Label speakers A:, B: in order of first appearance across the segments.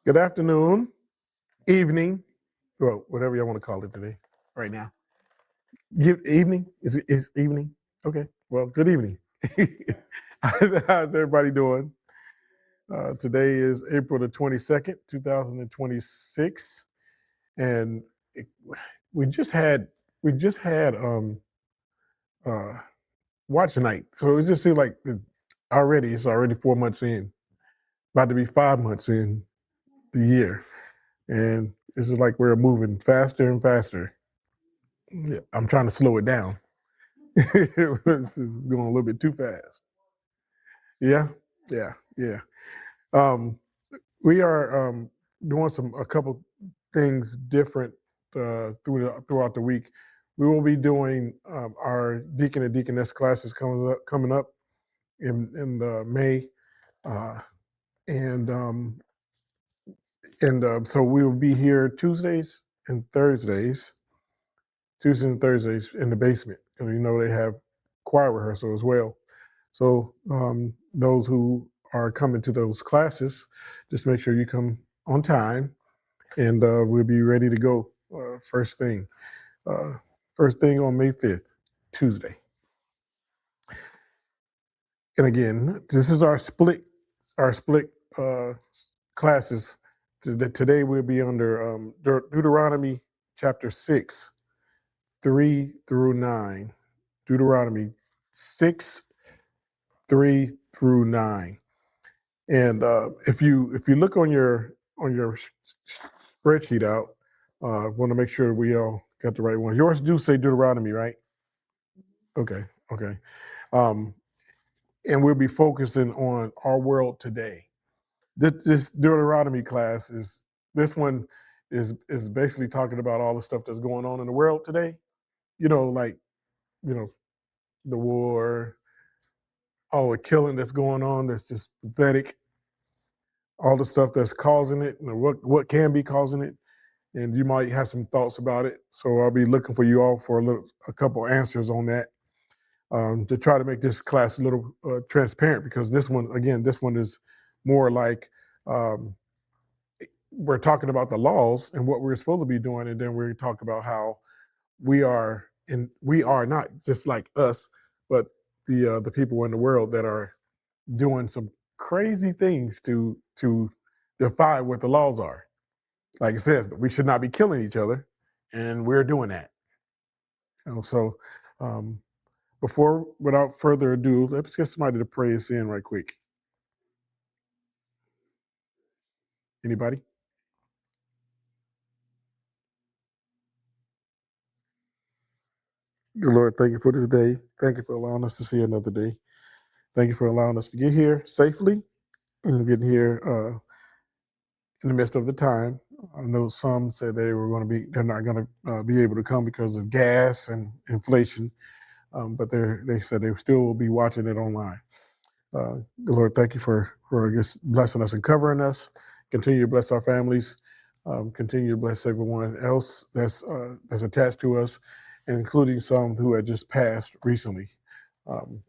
A: Good afternoon, evening, well, whatever y'all want to call it today, right now. Evening? Is evening? Okay. Well, good evening. How's everybody doing? Today is April the 22nd, 2026, and it, we just had we just had uh watch night. So it just seems like it's already 4 months in, about to be 5 months in the year, and it's just like we're moving faster and faster. Yeah, I'm trying to slow it down. This is going a little bit too fast. Yeah, yeah, yeah. Um, we are doing a couple things different throughout the week. We will be doing our deacon and deaconess classes coming up in May, uh, and so we will be here Tuesdays and Thursdays in the basement because they have choir rehearsal as well. So those who are coming to those classes, just make sure you come on time, and we'll be ready to go first thing. Uh, First thing on May 5th, Tuesday. And again, this is our split classes. Today we'll be under Deuteronomy chapter 6, 3 through 9. Deuteronomy 6, 3 through 9. And if you look on your spreadsheet out, want to make sure we all got the right one. Yours do say Deuteronomy, right? Okay, okay. Um, and we'll be focusing on our world today. This Deuteronomy class this one is basically talking about all the stuff that's going on in the world today. Like you know the war, all the killing that's going on. That's just pathetic. All the stuff that's causing it, and what can be causing it, and you might have some thoughts about it. So I'll be looking for you all for a couple answers on that, to try to make this class a little transparent, because this one is more like um, we're talking about the laws and what we're supposed to be doing, and then we talk about how we are not just like us, but the people in the world that are doing some crazy things to defy what the laws are. Like it says, we should not be killing each other, and we're doing that. So um, without further ado, let's get somebody to pray us in right quick. Anybody? Dear Lord, thank you for this day. Thank you for allowing us to see another day. Thank you for allowing us to get here safely and getting here in the midst of the time. I know some said they're not going to be able to come because of gas and inflation, but they said they still will be watching it online. Lord, thank you for just blessing us and covering us. Continue to bless our families. Continue to bless everyone else that's attached to us, and including some who had just passed recently.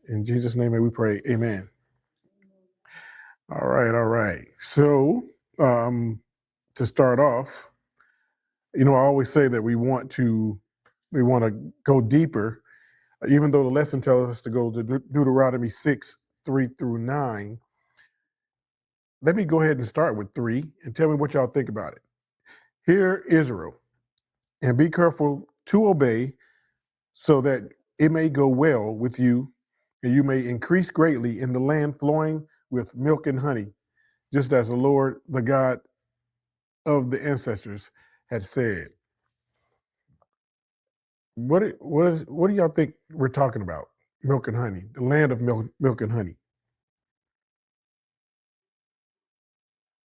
A: In Jesus' name, may we pray. Amen. All right, all right. So to start off, I always say that we want to go deeper, even though the lesson tells us to go to Deuteronomy 6, 3 through 9. Let me go ahead and start with 3 and tell me what y'all think about it. Hear Israel, and be careful to obey, so that it may go well with you, and you may increase greatly in the land flowing with milk and honey, just as the Lord, the God of the ancestors, had said. What do y'all think we're talking about? Milk and honey, the land of milk and honey.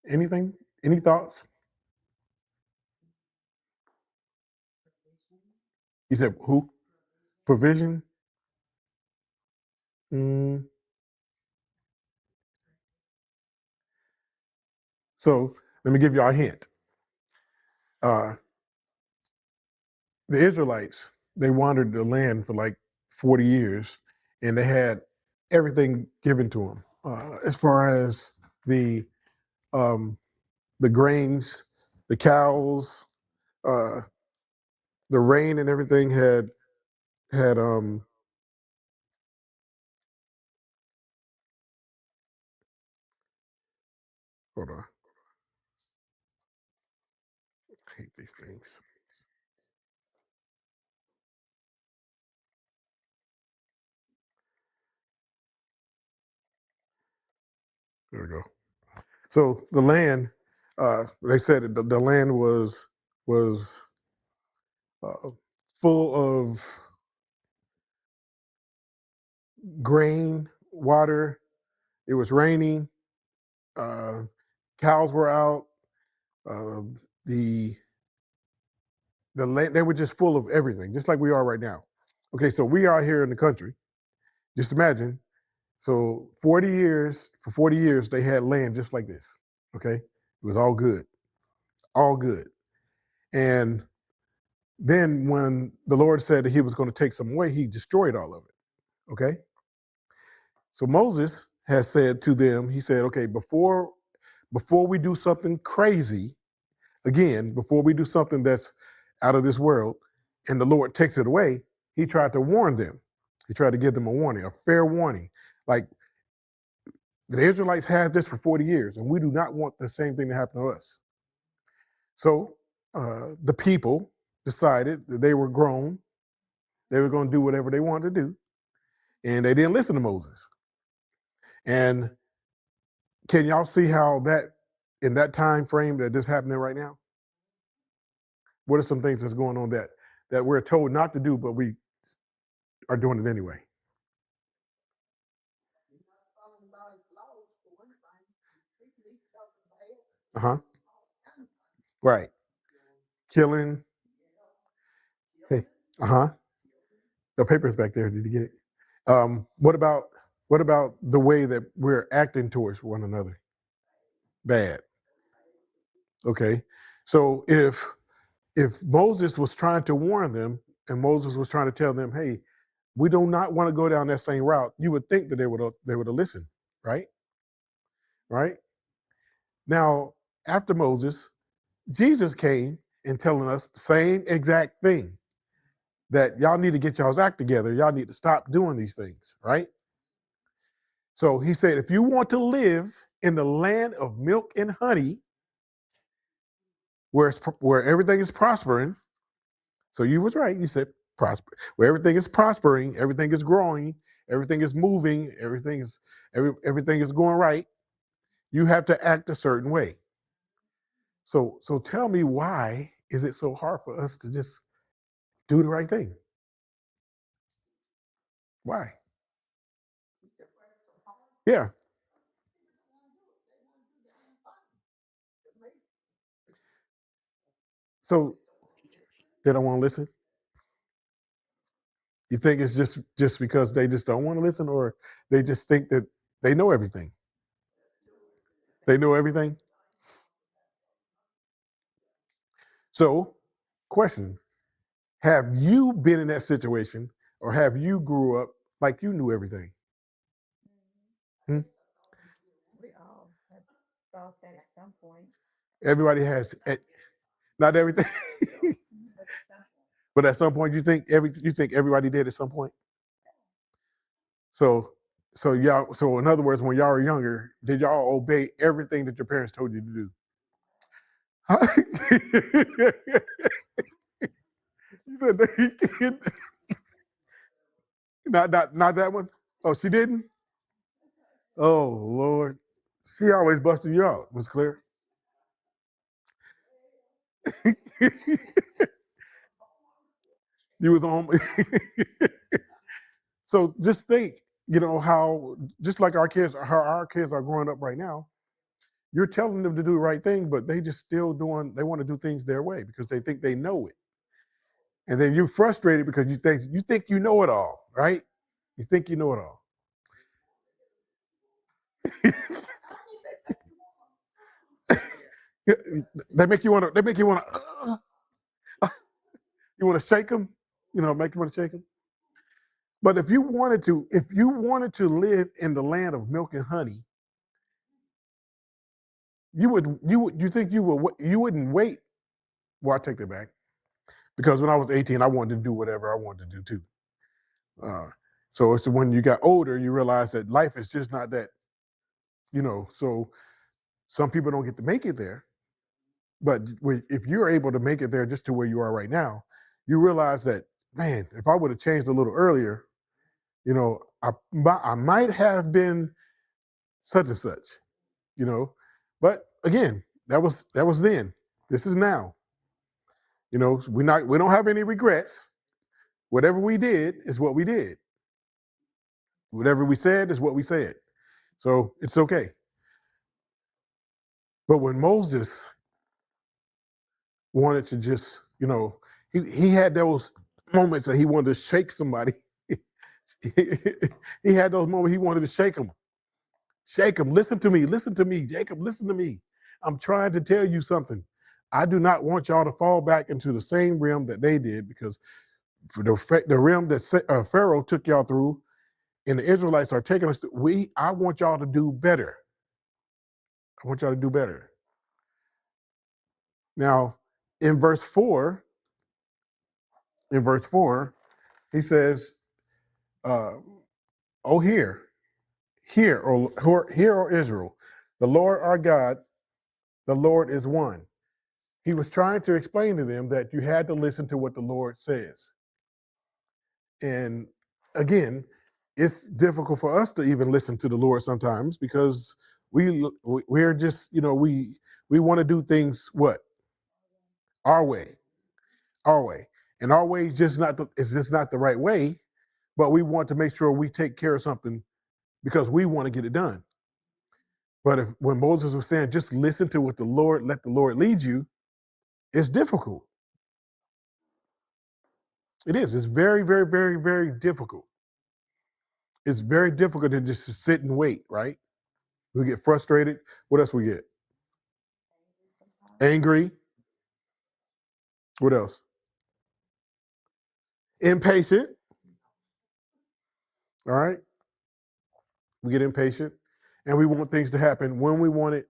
A: Anything? Any thoughts? You said who? Provision? Mm. So let me give you a hint. Uh, the Israelites, they wandered the land for like 40 years, and they had everything given to them, as far as the um, the grains, the cows, uh, the rain and everything had hold on. I hate these things. There we go. So the land, they said the land was uh, full of grain, water. It was raining. Uh, cows were out. Uh, the the land, they were just full of everything, just like we are right now. Okay, so we are here in the country. Just imagine. So for 40 years, they had land just like this. Okay, it was all good, all good. And then when the Lord said that He was going to take some away, He destroyed all of it. Okay, so Moses has said to them, he said, okay, before we do something crazy, again, before we do something that's out of this world, and the Lord takes it away, He tried to warn them. He tried to give them a warning, a fair warning. Like the Israelites had this for 40 years, and we do not want the same thing to happen to us. So the people decided that they were grown, they were going to do whatever they wanted to do, and they didn't listen to Moses. And can y'all see how that in that time frame that this happening right now? What are some things that's going on that we're told not to do, but we are doing it anyway? Uh huh. Right. Killing. Hey. Uh huh. The paper's back there. Did you get it? What about the way that we're acting towards one another? Bad. Okay. So if Moses was trying to warn them, and Moses was trying to tell them, hey, we do not want to go down that same route, you would think that they would have listened, right? Right. Now, after Moses, Jesus came and telling us the same exact thing, that y'all need to get y'all's act together. Y'all need to stop doing these things, right? So he said, if you want to live in the land of milk and honey, where everything is prospering. So you was right. You said prosper. Where everything is prospering, everything is growing, everything is moving, everything is going right. You have to act a certain way. So tell me, why is it so hard for us to just do the right thing? Why? Yeah. So they don't want to listen. You think it's just because they just don't want to listen, or they just think that they know everything? They know everything. So, question: have you been in that situation, or have you grew up like you knew everything? Hmm? Everybody has, not everything, but at some point you think everybody did at some point. So so in other words, when y'all were younger, did y'all obey everything that your parents told you to do? You said not that one. Oh, she didn't. Oh Lord, she always busted you out. Was clear. You was on. So just think, how just like how our kids are growing up right now. You're telling them to do the right thing, but they just still doing. They want to do things their way because they think they know it, and then you're frustrated because you think you know it all, right? You think you know it all. They make you want to. They make you want to. You want to shake them. Make you want to shake them. But if you wanted to live in the land of milk and honey, you think you wouldn't wait. Well, I take that back, because when I was 18, I wanted to do whatever I wanted to do too. So it's when you got older, you realize that life is just not that, so some people don't get to make it there. But if you're able to make it there just to where you are right now, you realize that, man, if I would have changed a little earlier, I might have been such and such, But again, that was then. This is now. We don't have any regrets. Whatever we did is what we did. Whatever we said is what we said. So it's okay. But when Moses wanted to just, he had those moments that he wanted to shake somebody. He had those moments he wanted to shake them. Shake them. Listen to me, Jacob. Listen to me. I'm trying to tell you something. I do not want y'all to fall back into the same realm that they did, because for the realm that Pharaoh took y'all through, and the Israelites are taking us to, I want y'all to do better. I want y'all to do better. Now, in verse 4, he says, "Oh, hear, O Israel, the Lord our God, the Lord is one." He was trying to explain to them that you had to listen to what the Lord says. And again, it's difficult for us to even listen to the Lord sometimes, because we're just, we want to do things our way, and our way is just not the right way. But we want to make sure we take care of something because we want to get it done. But when Moses was saying, just listen to what the Lord, let the Lord lead you, it's difficult. It is. It's very, very, very, very difficult. It's very difficult to just sit and wait, right? We get frustrated. What else we get? Angry. What else? Impatient. All right. We get impatient, and we want things to happen when we want it,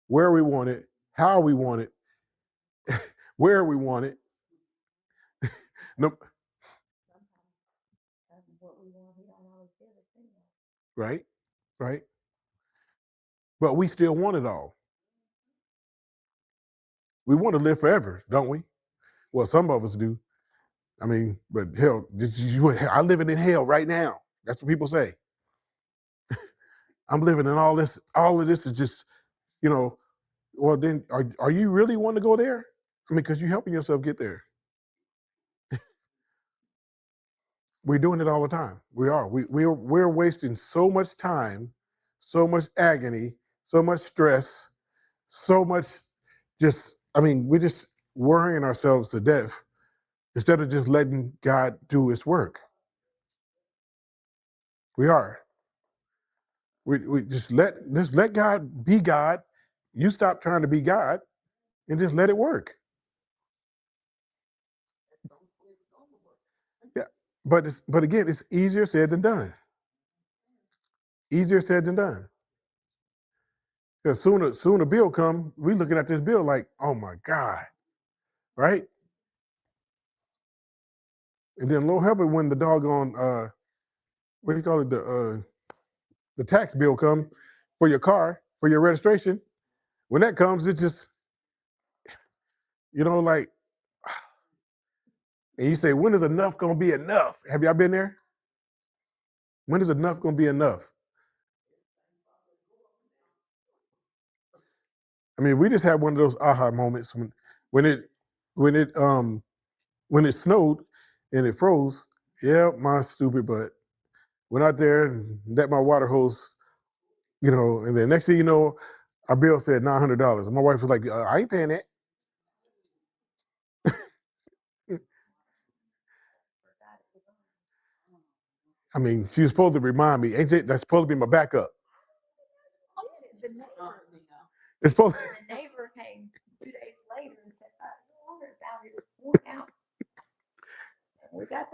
A: where we want it, how we want it, where we want it. No. Right. Right. But we still want it all. We want to live forever, don't we? Well, some of us do. I mean, but hell, I'm living in hell right now. That's what people say. I'm living in all this. All of this is just, well, then are you really want to go there? I mean, because you're helping yourself get there. We're doing it all the time. We are. We're wasting so much time, so much agony, so much stress, so much we're just worrying ourselves to death instead of just letting God do his work. We are. We just let God be God. You stop trying to be God and just let it work. Yeah. But again, it's easier said than done. Easier said than done. Because soon a bill come, we looking at this bill like, oh my God, right? And then Lord help it when the doggone what do you call it, the tax bill come for your car, for your registration. When that comes, it just, like, and you say, when is enough gonna be enough? Have y'all been there? When is enough gonna be enough? I mean, we just had one of those aha moments when it when it um when it snowed and it froze. Yeah, my stupid butt went out there and let my water hose, and then next thing you know, our bill said $900. And my wife was like, I ain't paying that. I mean, she was supposed to remind me, AJ, that's supposed to be my backup. It's supposed
B: The neighbor came 2 days later and said, water down here is pouring out. We got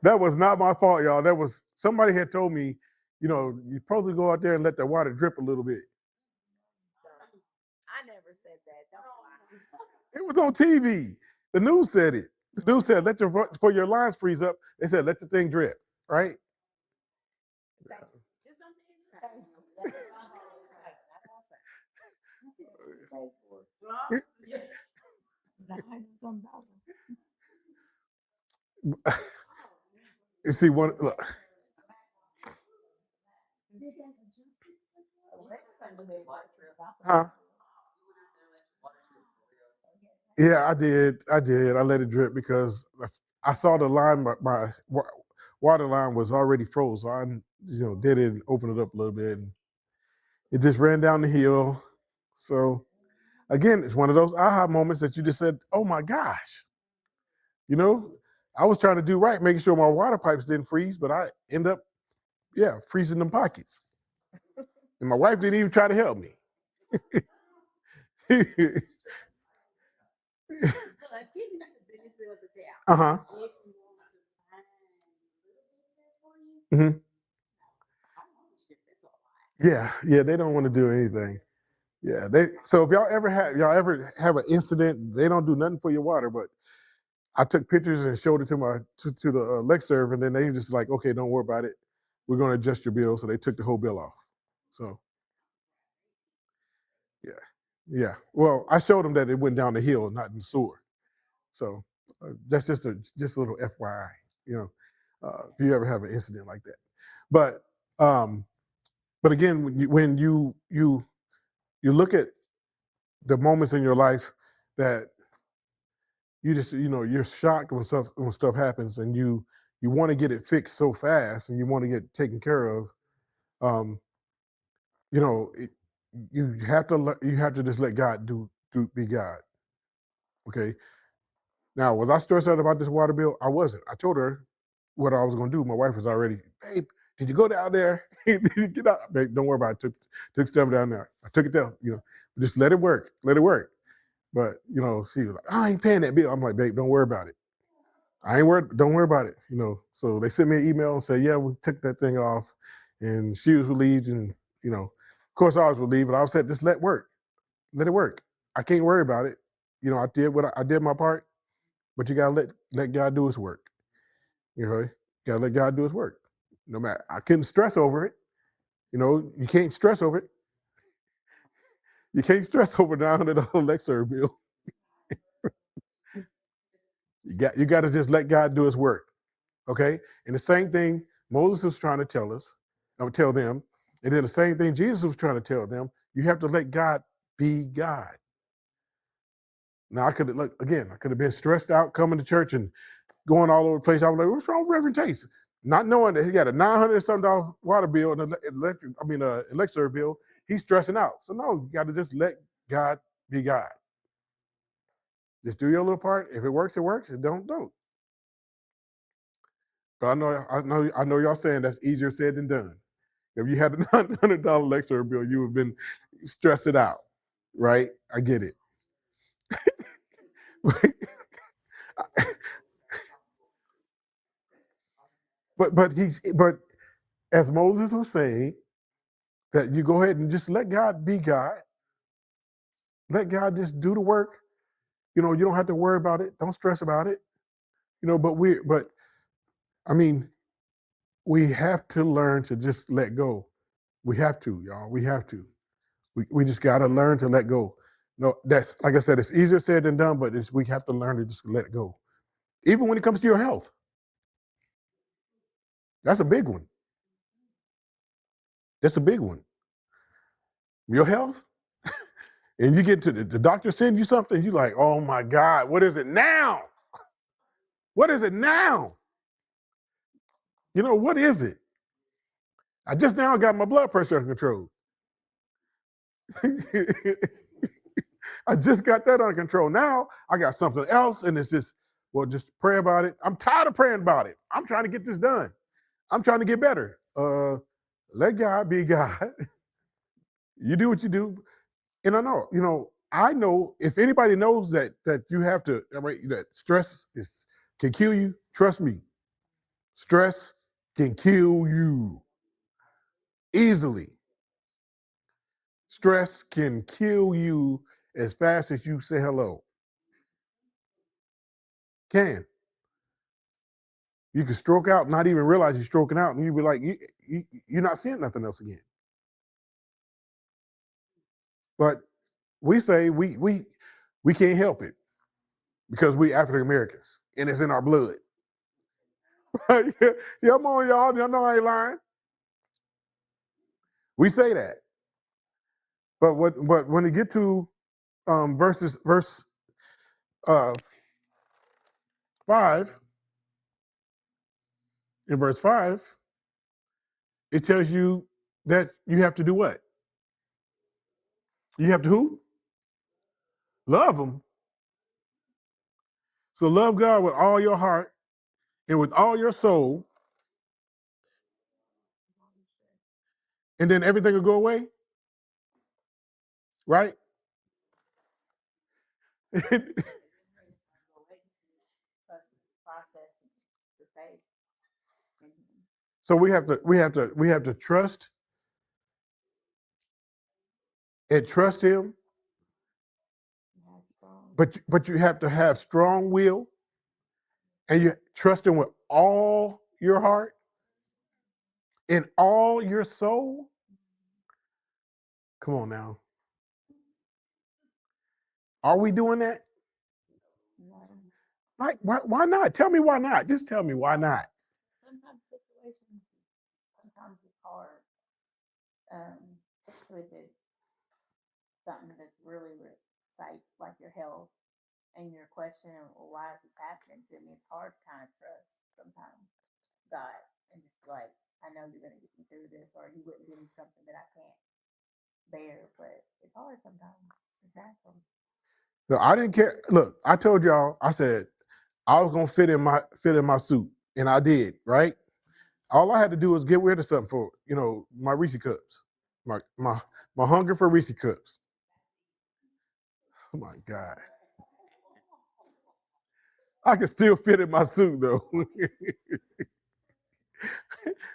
A: that was not my fault, y'all. That was somebody had told me, you're supposed to go out there and let the water drip a little bit.
B: I never said that. Don't lie.
A: It was on TV. The news said it. The news said, for your lines freeze up. They said, let the thing drip, right? You see, look. Huh? Yeah, I did. I let it drip because I saw the line. My water line was already froze. So I, did it and opened it up a little bit, and it just ran down the hill. So again, it's one of those aha moments that you just said, "Oh my gosh," I was trying to do right, making sure my water pipes didn't freeze, but I end up, freezing them pockets. And my wife didn't even try to help me. Uh-huh. Mm-hmm. Yeah, they don't want to do anything. Yeah, so if y'all ever have an incident, they don't do nothing for your water, but I took pictures and showed it to the Lexserv, and then they just like, okay, don't worry about it. We're going to adjust your bill. So they took the whole bill off. So yeah, Well, I showed them that it went down the hill, not in the sewer. So that's just a little FYI. If you ever have an incident like that, but um, again, when you look at the moments in your life that you just you're shocked when stuff happens, and you want to get it fixed so fast, and you want to get taken care of. um you know it, you have to just let God be God. Okay. Now, was I stressed out about this water bill? I wasn't. I told her what I was going to do. My wife was already, babe, did you go down there? Did you get out? Babe, don't worry about it. Took stuff down there. I took it down. Just let it work. Let it work. But she was like, I ain't paying that bill. I'm like, babe, don't worry about it. I ain't worried. Don't worry about it. So they sent me an email and said, yeah, we took that thing off, and she was relieved. And of course, I was relieved. But I said, just let it work. I can't worry about it. I did I did my part, but you gotta let God do His work. You gotta let God do His work. No matter, I couldn't stress over it. You can't stress over it. You can't stress over $900 Lexer bill. You got to just let God do His work. Okay. And the same thing Moses was trying to tell us, tell them, and then the same thing Jesus was trying to tell them. You have to let God be God. Now I could have been stressed out coming to church and going all over the place. I was like, "What's wrong with Reverend Chase?" Not knowing that he got a $900 water bill and electric bill. He's stressing out. So no, you got to just let God be God. Just do your little part. If it works, it works. If don't. But I know y'all saying that's easier said than done. If you had a $900 lecture bill, you would have been stressed it out, right? I get it. but as Moses was saying, that you go ahead and just let God be God. Let God just do the work. You don't have to worry about it. Don't stress about it. But I mean, we have to learn to just let go. We have to, y'all. We have to. We just got to learn to let go. No, that's like I said, it's easier said than done, but we have to learn to just let go. Even when it comes to your health, that's a big one. That's a big one. Your health, and you get to the doctor send you something, you like, oh my God, what is it now? What is it now? What is it? I just now got my blood pressure under control. I just got that under control. Now I got something else, and it's just, well, just pray about it. I'm tired of praying about it. I'm trying to get this done. I'm trying to get better. Let God be God. You do what you do. And I know if anybody knows that you have to, that stress can kill you, trust me. Stress can kill you easily. Stress can kill you as fast as you say hello. Can. You can stroke out, not even realize you're stroking out, and you be like, you're not seeing nothing else again. But we say we can't help it because we African Americans and it's in our blood. Yeah, come on, y'all. Y'all know I ain't lying. We say that. But when you get to verse uh 5, in verse 5, it tells you that you have to do what? You have to who? Love him. So love God with all your heart and with all your soul, and then everything will go away, right? So we have to trust him, but you have to have strong will, and you trust him with all your heart and all your soul. Come on now. Are we doing that? Like, why not? Tell me why not. Just tell me why not.
B: Sometimes situations, sometimes it's hard. Especially if it's something that's really like your health, and you're questioning, well, why is this happening to me? It's hard to kind of trust sometimes God and just like, I know you're going to get me through this, or you wouldn't give me something that I can't bear. But it's hard sometimes. It's just natural.
A: No, I didn't care. Look, I told y'all. I said I was gonna fit in my suit, and I did. Right. All I had to do was get rid of something for my Reese cups, my hunger for Reese cups. Oh my God. I can still fit in my suit though.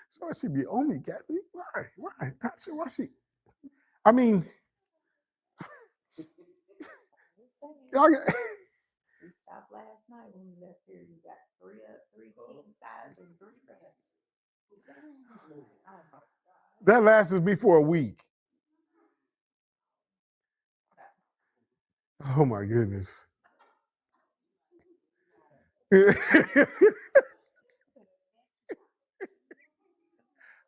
A: So she be on me, Kathy. Why? Why she? I mean, y'all got,
B: We stopped last night when we left here. You got three king size and 3 beds. Oh my God.
A: that lasted me for a week. Oh my goodness.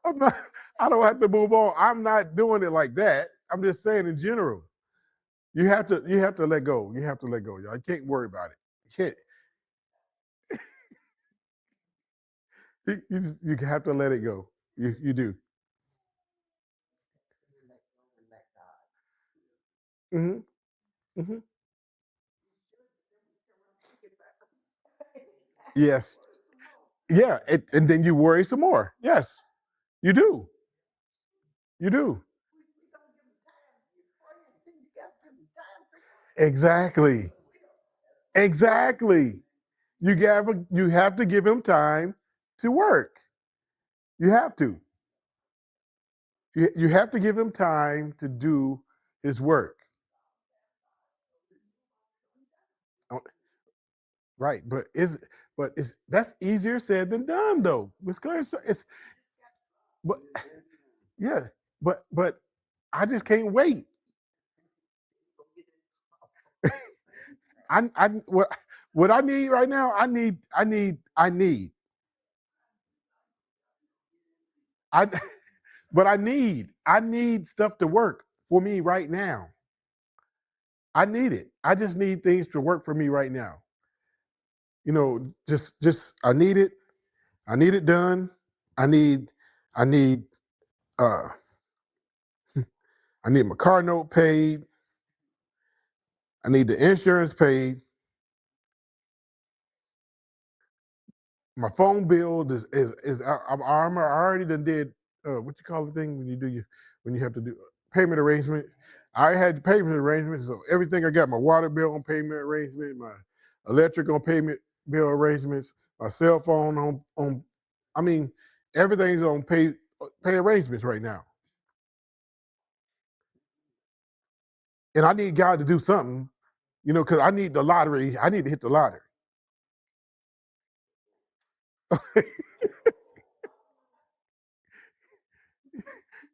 A: I'm not. I don't have to move on. I'm not doing it like that. I'm just saying in general. You have to let go. You have to let go, y'all. You can't worry about it. You can't. You have to let it go. You do. Mm-hmm. Mm-hmm. Yes. Yeah. And then you worry some more. Yes. You do. You do. Exactly. Exactly. You have to give him time to work. You have to. You have to give him time to do his work. Oh, right, but that's easier said than done though. It's but yeah, but I just can't wait. I what I need right now. I but I need stuff to work for me right now. I need it. I just need things to work for me right now. Just I need it. I need it done. I need I need uh I need my car note paid. I need the insurance paid. My phone bill I already done did what you call the thing when you have to do payment arrangement. I had payment arrangements, so everything I got my water bill on payment arrangement, my electric on payment bill arrangements, my cell phone on I mean everything's on pay arrangements right now. and I need God to do something, because I need the lottery. I need to hit the lottery.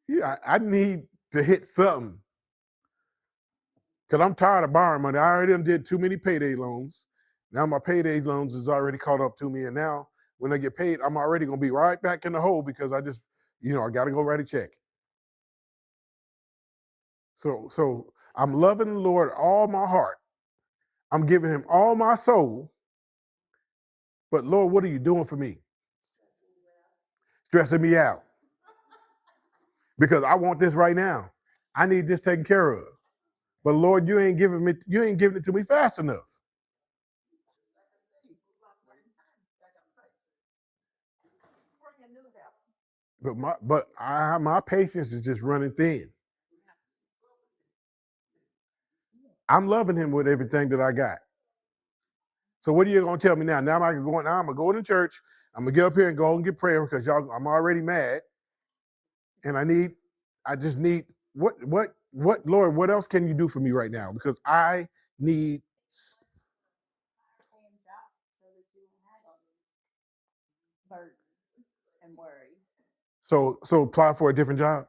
A: Yeah, I need to hit something because I'm tired of borrowing money. I already did too many payday loans. Now my payday loans is already caught up to me, and now when I get paid, I'm already gonna be right back in the hole because I just, I got to go write a check. So I'm loving the Lord all my heart. I'm giving Him all my soul. But Lord, what are you doing for me? Stressing me out because I want this right now. I need this taken care of. But Lord, you ain't giving it to me fast enough. My patience is just running thin. I'm loving Him with everything that I got. So what are you gonna tell me now? Now I'm gonna go to church. I'm gonna get up here and go and get prayer because I'm already mad, and I just need Lord, what else can you do for me right now? Because I need.
B: Burdens and worries.
A: So apply for a different job.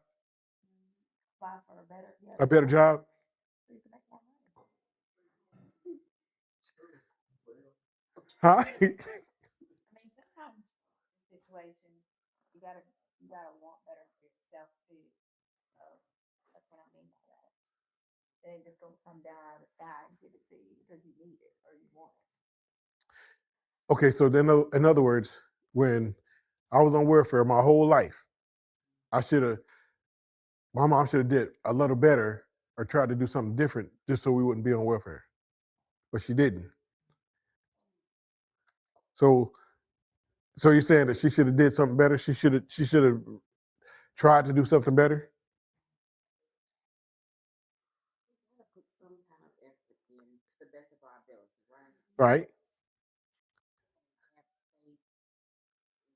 B: Apply for a better
A: job.
B: So you can make more money.
A: Huh?
B: I mean, sometimes situations you gotta want better for yourself too. So that's what I mean by that. It ain't just gonna come down out of the sky and give it to you because you need it or you want it.
A: Okay, so then in other words, when I was on welfare my whole life, my mom should have did a little better or tried to do something different just so we wouldn't be on welfare, but she didn't. So you're saying that she should have did something better? She should have tried to do something better,
B: We gotta put some kind of effort in to the best of our ability, right?
A: right?
B: I have faith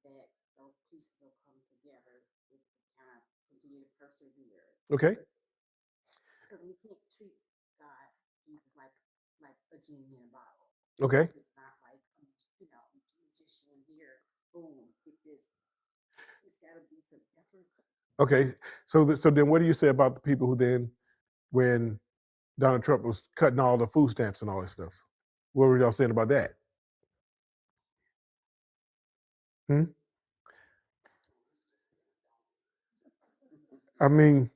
B: that those pieces will come together if we kind of continue to persevere.
A: Okay.
B: Because we can't treat God, Jesus, like a genie in a bottle.
A: Okay.
B: It's not like magician here, boom, get this. It's got to be some effort.
A: Okay. So then, what do you say about the people who then, when Donald Trump was cutting all the food stamps and all that stuff, what were y'all saying about that? Hmm? I mean,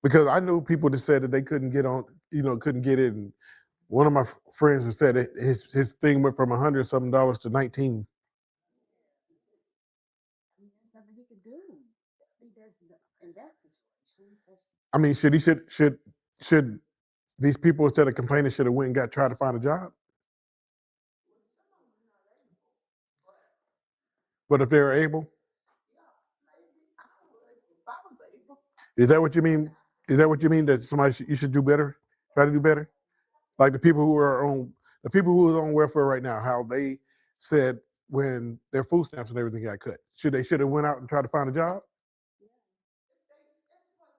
A: because I knew people that said that they couldn't get on, couldn't get it. And one of my friends who said his thing went from $100 to 19.
B: I mean, there's nothing he could do. There's in that situation.
A: I mean, should these people, instead of complaining, should have went and tried to find a job? But if they're able, is that what you mean? Is that what you mean, that you should do better, try to do better? Like the people who are on welfare right now, how they said when their food stamps and everything got cut, should have went out and tried to find a job?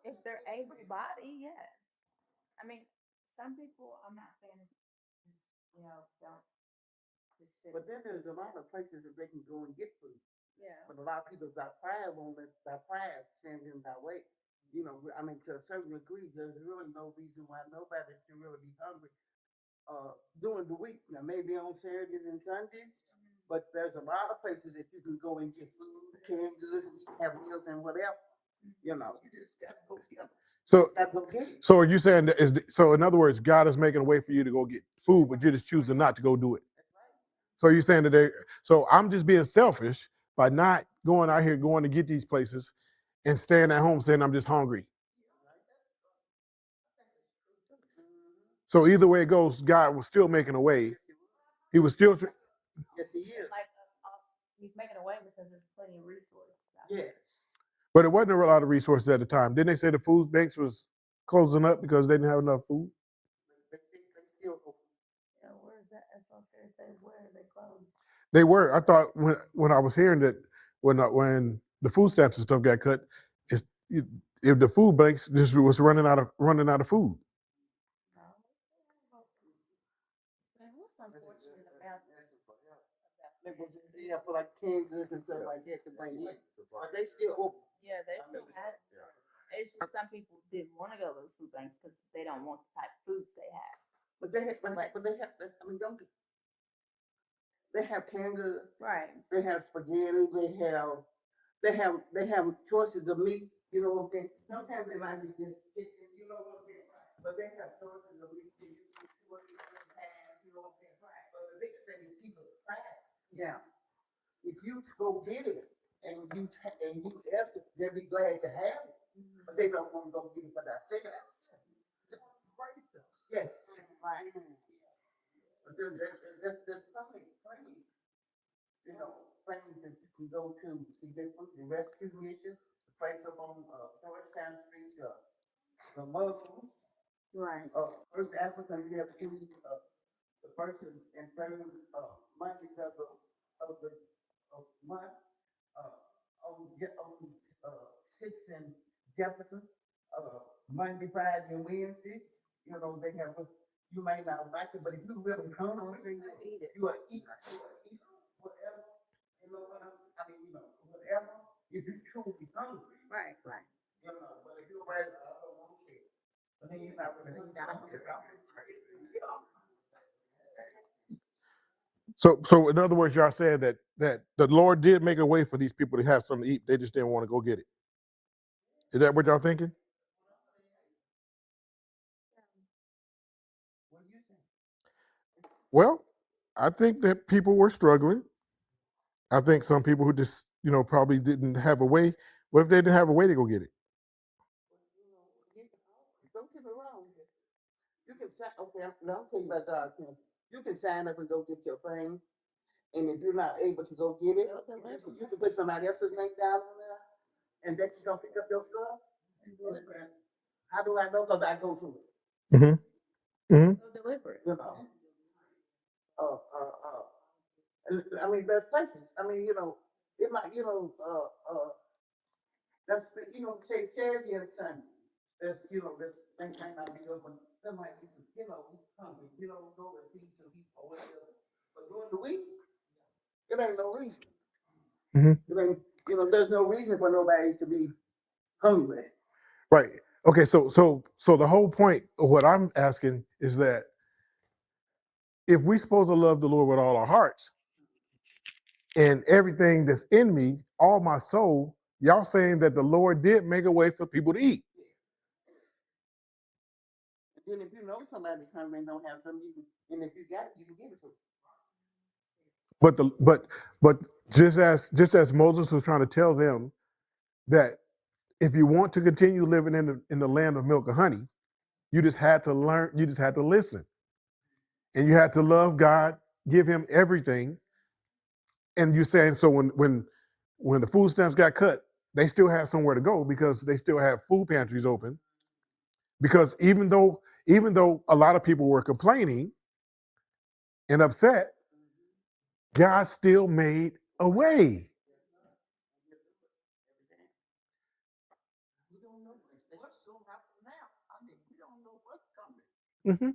B: If they're able-bodied, yes. I mean, some people. I'm not saying don't.
C: But then there's a lot of places that they can go and get food.
B: Yeah.
C: But a lot of people's that pride won't let that pride send them that way. I mean, to a certain degree, there's really no reason why nobody should really be hungry during the week. Now, maybe on Saturdays and Sundays, but there's a lot of places that you can go and get food, canned goods, and have meals and whatever. You just got to go get them. So
A: are you saying that so in other words, God is making a way for you to go get food, but you're just choosing not to go do it? So you're saying so I'm just being selfish by not going out here, going to get these places and staying at home saying I'm just hungry. So either way it goes, God was still making a way. He was still.
C: Yes, he is.
B: He's making a way because there's plenty of resources.
C: Yes.
A: But it wasn't a lot of resources at the time. Didn't they say the food banks was closing up because they didn't have enough food?
C: They still open.
B: Where is that? That's what I'm trying to say. Where are they closed?
A: They were. I thought when I was hearing that when the food stamps and stuff got cut, if the food banks just was running out of food.
B: No. And what's unfortunate about
C: Yeah, for like canned goods and stuff like that to bring in. But they still open.
B: yeah, they still had. It's just some people didn't want to go to those food banks because they don't want the type of foods they have.
C: But they have, but they have, I mean, don't, they have canned goods.
B: Right.
C: They have spaghetti. They have choices of meat. You know what I'm saying? Sometimes they might be just chicken. You know what I'm saying? But they have choices of meat. You know what I'm saying? But the biggest thing is people try it. Yeah. If you go get it and you ask them, they'll be glad to have it. But they don't want to go get it for themselves. Yes. Right. But there's plenty, you know, things that you can go to get food. The rescue mission, the place up on Georgetown Street, the Muslims.
B: Right.
C: First African, you have two, the first and third Mondays of the month. On 6th and Jefferson, Monday, Friday, and Wednesdays. You know, they have, you may not like it, but if you really hungry, you eat it. You will eat whatever, you know what I mean, you know, whatever, if you truly hungry.
B: Right. Right.
C: You know, but if you're ready, I don't want shit. But then you're not really hungry.
A: So in other words, y'all saying that the Lord did make a way for these people to have something to eat. They just didn't want to go get it. Is that what y'all thinking?
C: What do you think?
A: Well, I think that people were struggling. I think some people who just, probably didn't have a way. What if they didn't have a way to go get it?
C: Don't get me wrong. You can sign. Okay, I'll tell you about God. You can sign up and go get your thing, and if you're not able to go get it, you can put somebody else's name down on there, and they can come pick up your stuff. How do I know? Because I go to it.
A: Mm-hmm. Mm-hmm.
B: Go deliver it.
C: You know. I mean, there's places. I mean, you know, it might, you know, that's say Saturday and Sunday. There's, this thing might not be open. There might be, hungry. Go and feed some people or whatever. But during the week, it ain't no reason.
A: Mm-hmm.
C: It ain't, there's no reason for nobody to be hungry.
A: Right. Okay. So the whole point of what I'm asking is that if we're supposed to love the Lord with all our hearts and everything that's in me, all my soul, y'all saying that the Lord did make a way for people to eat.
C: And then if you know somebody's hungry and don't have something, and if you got it, you can give it to them.
A: But just as Moses was trying to tell them that if you want to continue living in the land of milk and honey, you just had to learn, you just had to listen. And you had to love God, give him everything. And you're saying so when the food stamps got cut, they still have somewhere to go because they still have food pantries open. Because even though a lot of people were complaining and upset, God still made a way.
C: We don't know what's going to happen now. I mean, we don't know what's coming.
A: Mm-hmm.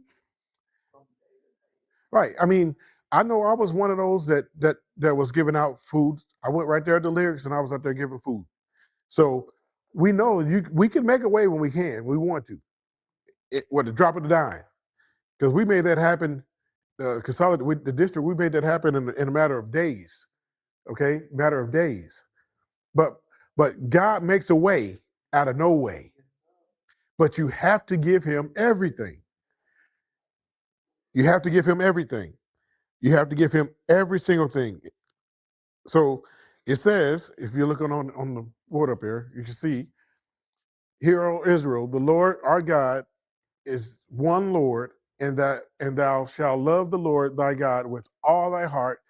A: Right. I mean, I know I was one of those that was giving out food. I went right there at the lyrics and I was out there giving food. So we know we can make a way when we can. We want to. With the drop of the dime, because we made that happen. The district, we made that happen in a matter of days. Okay, matter of days. But God makes a way out of no way. But you have to give him everything. You have to give him everything. You have to give him every single thing. So it says, if you're looking on the board up here, you can see, "Hear, O Israel, the Lord our God is one Lord, and thou shalt love the Lord thy God with all thy heart,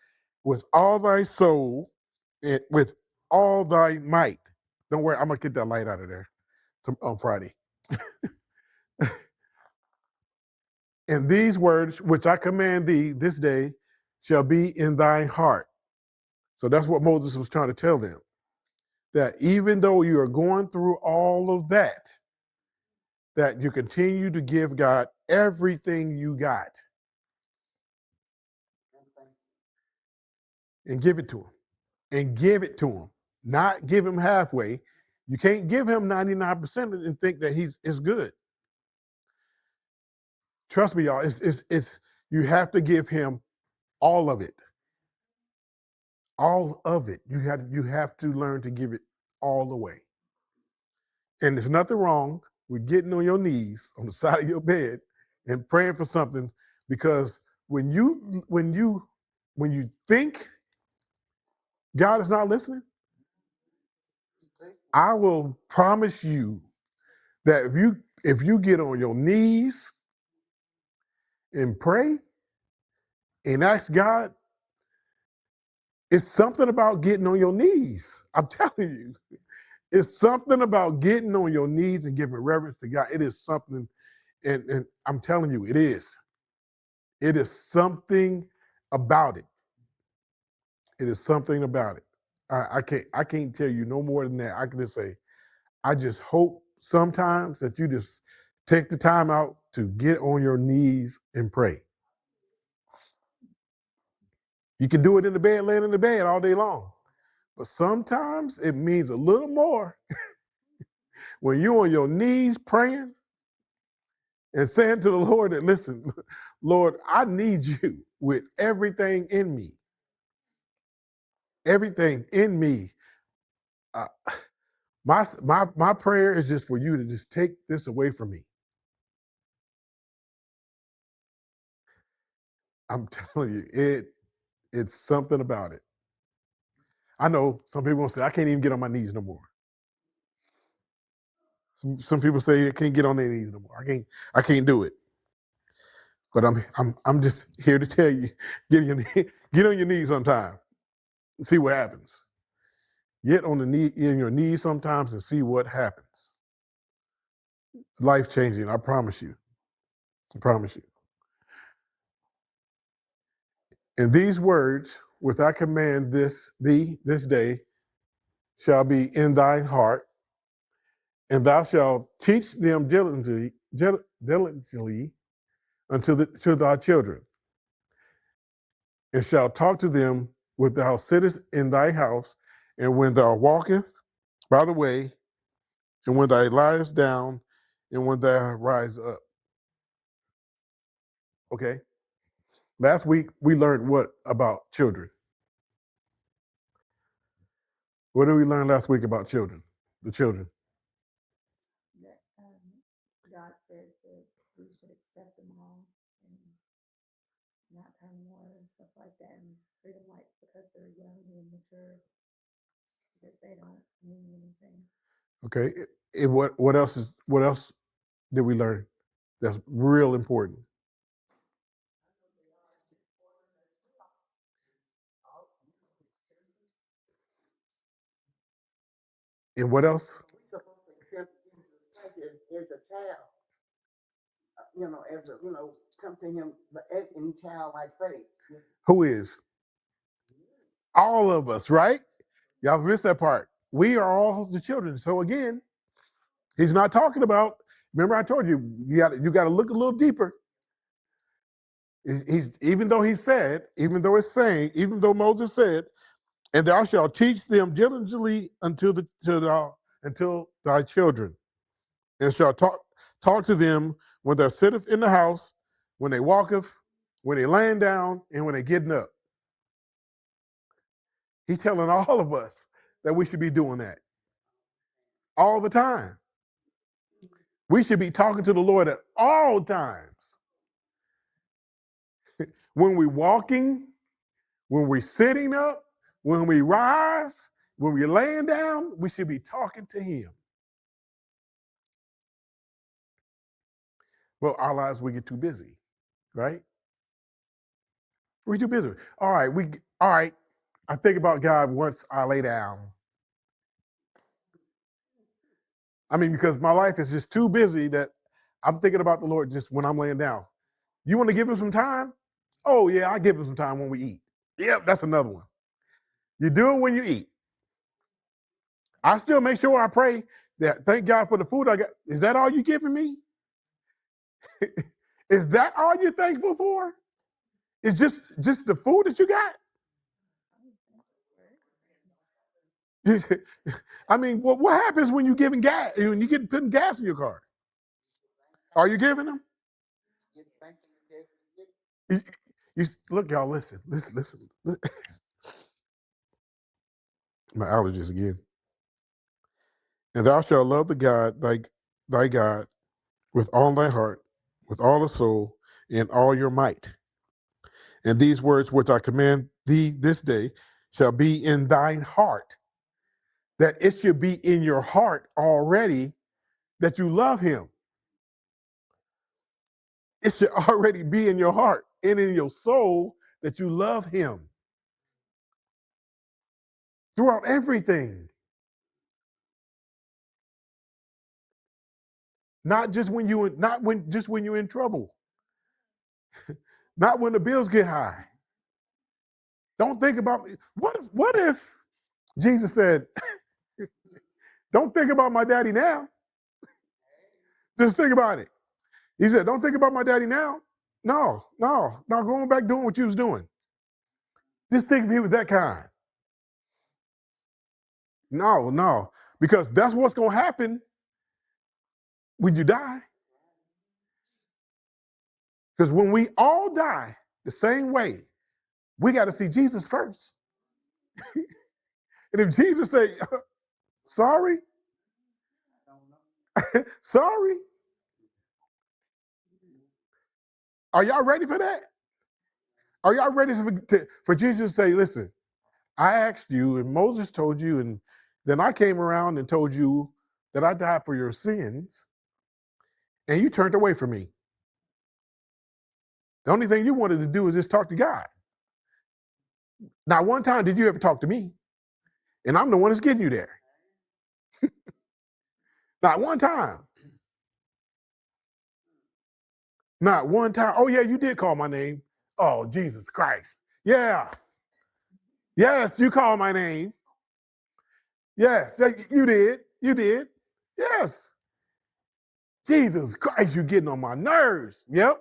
A: with all thy soul, and with all thy might." Don't worry, I'm gonna get that light out of there on Friday. "And these words which I command thee this day shall be in thy heart." So that's what Moses was trying to tell them. that even though you are going through all of that you continue to give God everything you got and give it to him. And give it to him. Not give him halfway. You can't give him 99% and think that it's good. Trust me, y'all. It's you have to give him all of it. All of it. You have to learn to give it all the way. And there's nothing wrong with getting on your knees on the side of your bed and praying for something, because when you think God is not listening, I will promise you that if you get on your knees and pray and ask God, it's something about getting on your knees. I'm telling you, it's something about getting on your knees and giving reverence to God. It is something, and I'm telling you, it is. It is something about it. It is something about it. I can't tell you no more than that. I can just say, I just hope sometimes that you just take the time out to get on your knees and pray. You can do it in the bed, laying in the bed all day long. But sometimes it means a little more when you're on your knees praying and saying to the Lord that, listen, Lord, I need you with everything in me. Everything in me. Uh, my prayer is just for you to just take this away from me. I'm telling you, it's something about it. I know some people will say, I can't even get on my knees no more. Some people say I can't get on their knees no more. I can't do it. But I'm just here to tell you, get on your knees sometime and see what happens. Get on the knee in your knees sometimes and see what happens. Life changing, I promise you. I promise you. And these words, which I command thee this day, shall be in thine heart, and thou shalt teach them diligently to thy children, and shalt talk to them when thou sittest in thy house, and when thou walkest by the way, and when thou liest down, and when thou rise up. Okay? Last week we learned what about children? What did we learn last week about children? The children.
B: That God said that we should accept them all and not turn them away and stuff like that, and treat them like, because they're young and mature, that they don't mean anything.
A: Okay. What else did we learn that's real important? And what else?
C: We're supposed to accept Jesus Christ as a child. As a, come to him in childlike faith.
A: Who is? All of us, right? Y'all missed that part. We are all the children. So again, he's not talking about, remember I told you, you got to look a little deeper. Even though even though Moses said, and thou shalt teach them diligently until thy children, and shalt talk to them when thou sitteth in the house, when they walketh, when they laying down, and when they getting up. He's telling all of us that we should be doing that all the time. We should be talking to the Lord at all times. When we're walking, when we're sitting up, when we rise, when we're laying down, we should be talking to him. Well, our lives, we get too busy, right? We're too busy. All right. I think about God once I lay down. I mean, because my life is just too busy that I'm thinking about the Lord just when I'm laying down. You want to give him some time? Oh, yeah, I give him some time when we eat. Yep, that's another one. You do it when you eat. I still make sure I pray that thank God for the food I got. Is that all you giving me? Is that all you're thankful for? It's just the food that you got? I mean, what happens when you giving gas? When you get putting gas in your car? Are you giving them? You, look, y'all, listen. My allergies again. And thou shalt love the God, thy God, with all thy heart, with all the soul, and all your might. And these words which I command thee this day shall be in thine heart. That it should be in your heart already that you love him. It should already be in your heart and in your soul that you love him. Throughout everything. Not just when you're in trouble. Not when the bills get high. Don't think about what if Jesus said, don't think about my daddy now. Just think about it. He said, don't think about my daddy now. No, going back doing what you was doing. Just think if he was that kind. No, because that's what's going to happen when you die. Because when we all die the same way, we got to see Jesus first. And if Jesus say, sorry, sorry, are y'all ready for that? Are y'all ready for Jesus to say, listen, I asked you and Moses told you, and then I came around and told you that I died for your sins, and you turned away from me. The only thing you wanted to do is just talk to God. Not one time did you ever talk to me, and I'm the one that's getting you there. Not one time. Not one time. Oh, yeah, you did call my name. Oh, Jesus Christ. Yeah. Yes, you called my name. Yes, you did. You did. Yes. Jesus Christ, you're getting on my nerves. Yep.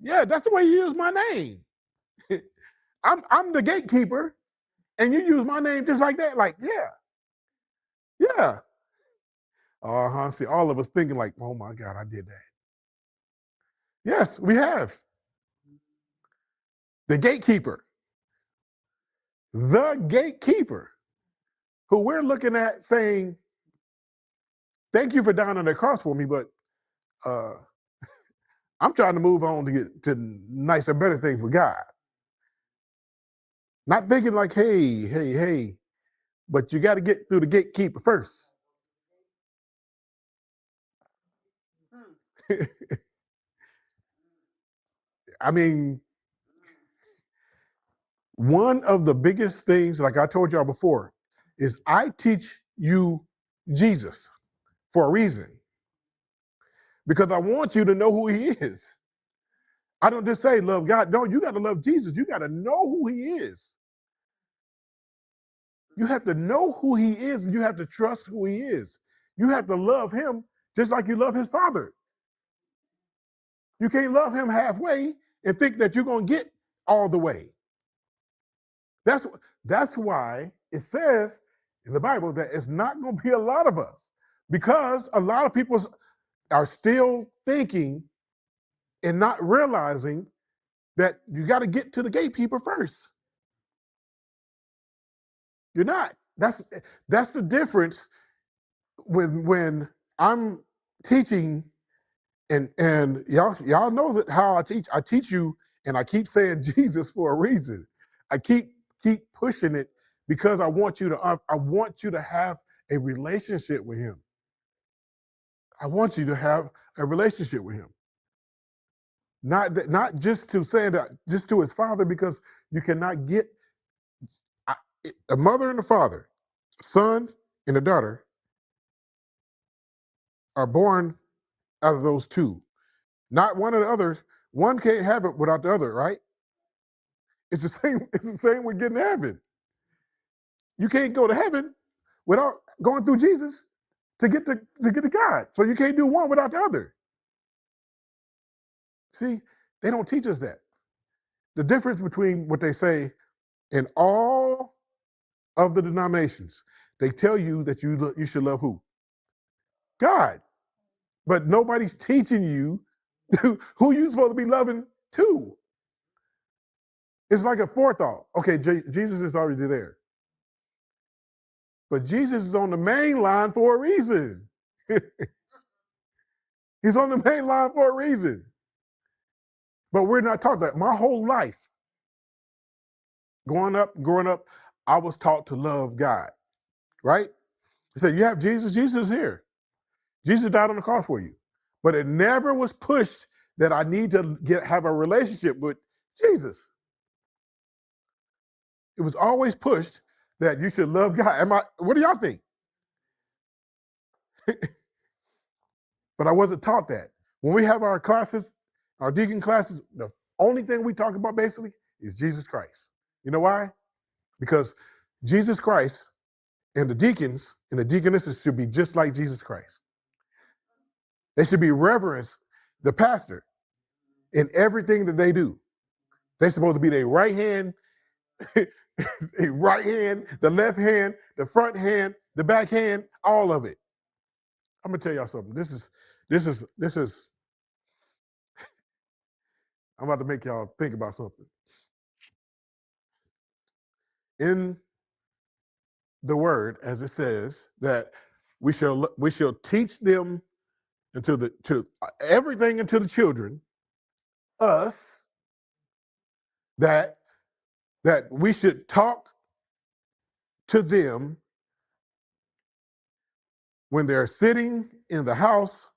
A: Yeah, that's the way you use my name. I'm the gatekeeper, and you use my name just like that. Like, yeah. See, all of us thinking like, oh my God, I did that. Yes, we have. The gatekeeper. The gatekeeper, who we're looking at saying, thank you for dying on the cross for me, but I'm trying to move on to get to nicer, better things with God. Not thinking like, hey, but you got to get through the gatekeeper first. I mean, one of the biggest things, like I told y'all before, is I teach you Jesus for a reason. Because I want you to know who he is. I don't just say love God. No, you got to love Jesus. You got to know who he is. You have to know who he is, and you have to trust who he is. You have to love him just like you love his Father. You can't love him halfway and think that you're going to get all the way. That's why it says in the Bible that it's not going to be a lot of us, because a lot of people are still thinking and not realizing that you got to get to the gatekeeper first. You're not. That's the difference when I'm teaching, and y'all know that how I teach. I teach you, and I keep saying Jesus for a reason. I keep pushing it because I want you to have a relationship with him. I want you to have a relationship with him. Not just to say that just to his Father, because you cannot get a mother and a father, son and a daughter are born out of those two. Not one or the other. One can't have it without the other, right? It's the same. It's the same with getting to heaven. You can't go to heaven without going through Jesus to get to God. So you can't do one without the other. See, they don't teach us that. The difference between what they say in all of the denominations, they tell you that you should love who? God. But nobody's teaching you who you're supposed to be loving too. It's like a forethought. Okay, Jesus is already there. But Jesus is on the main line for a reason. He's on the main line for a reason. But we're not taught that. My whole life, growing up, I was taught to love God, right? He said, you have Jesus, Jesus is here. Jesus died on the cross for you. But it never was pushed that I need to have a relationship with Jesus. It was always pushed that you should love God. What do y'all think? But I wasn't taught that. When we have our classes, our deacon classes, the only thing we talk about basically is Jesus Christ. You know why? Because Jesus Christ and the deacons and the deaconesses should be just like Jesus Christ. They should be reverence the pastor in everything that they do. They're supposed to be their right hand, the right hand, the left hand, the front hand, the back hand, all of it. I'm gonna tell y'all something. This is. I'm about to make y'all think about something. In the word, as it says, that we shall teach them to everything unto the children, us, that we should talk to them when they're sitting in the house.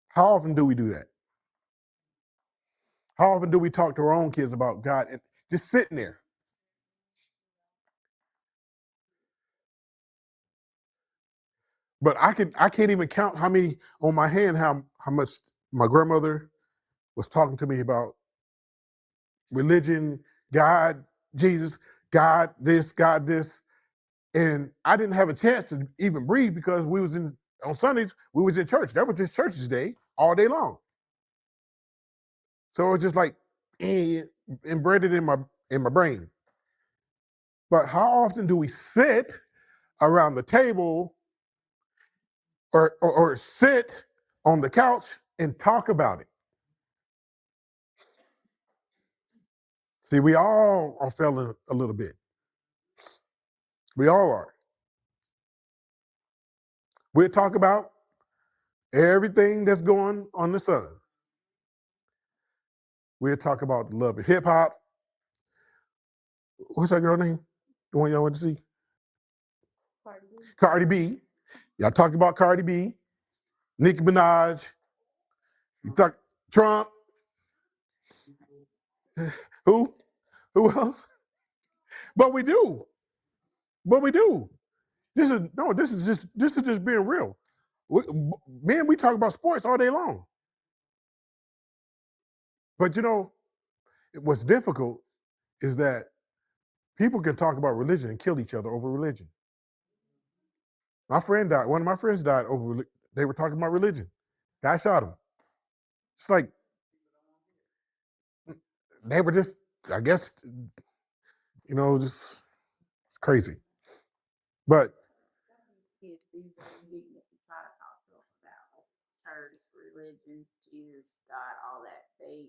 A: How often do we do that? How often do we talk to our own kids about God and just sitting there? But I can't even count how many on my hand how much my grandmother was talking to me about religion, God, Jesus, God this. And I didn't have a chance to even breathe because on Sundays, we was in church. That was just church's day all day long. So it was just like embedded in my brain. But how often do we sit around the table or sit on the couch and talk about it? See, we all are failing a little bit. We all are. We'll talk about everything that's going on the sun. We'll talk about the love of hip hop. What's that girl name? The one y'all went to see?
B: Cardi B.
A: Cardi B. Y'all talk about Cardi B, Nicki Minaj. You talk Trump. Who? Who else? But we do. But we do. This is just being real. Man, we talk about sports all day long. But what's difficult is that people can talk about religion and kill each other over religion. My friend died. One of my friends died over. They were talking about religion. Guy shot him. It's like they were just. I guess just it's crazy. But
B: Kids these days, even if you try to talk to them about church, religion, Jesus, God, all that, they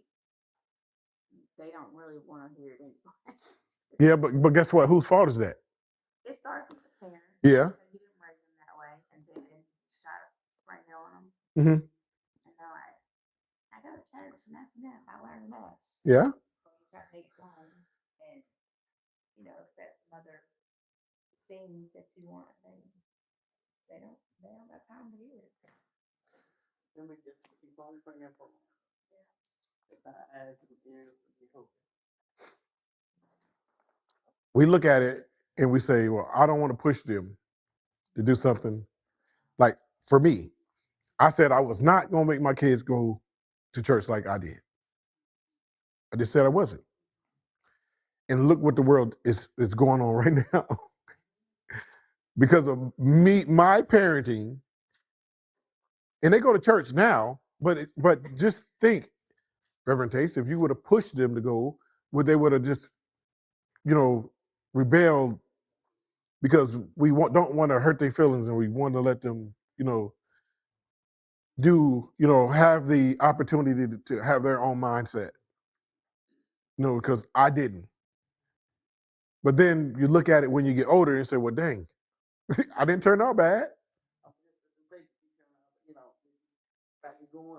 B: don't really want to hear it anyway.
A: yeah, but guess what? Whose fault is that?
B: It starts with the parents.
A: Yeah.
B: Because you didn't raise them that way, and then try to spray on them,
A: Mm-hmm.
B: and they're like, I go to church, and that's enough. I learned enough.
A: Yeah.
B: So you try to take it home and set some other things that you want, and they don't have time to hear it.
C: Then we just keep on praying for them. If our eyes and ears will be open.
A: We look at it and we say, well, I don't want to push them to do something. Like for me, I said I was not going to make my kids go to church like I did. I just said I wasn't. And look what the world is going on right now. because of my parenting, and they go to church now, but just think, Reverend Taste, if you would have pushed them to go, they would have just, rebelled because we don't want to hurt their feelings and we want to let them, have the opportunity to have their own mindset. Because I didn't. But then you look at it when you get older and say, well, dang, I didn't turn out bad.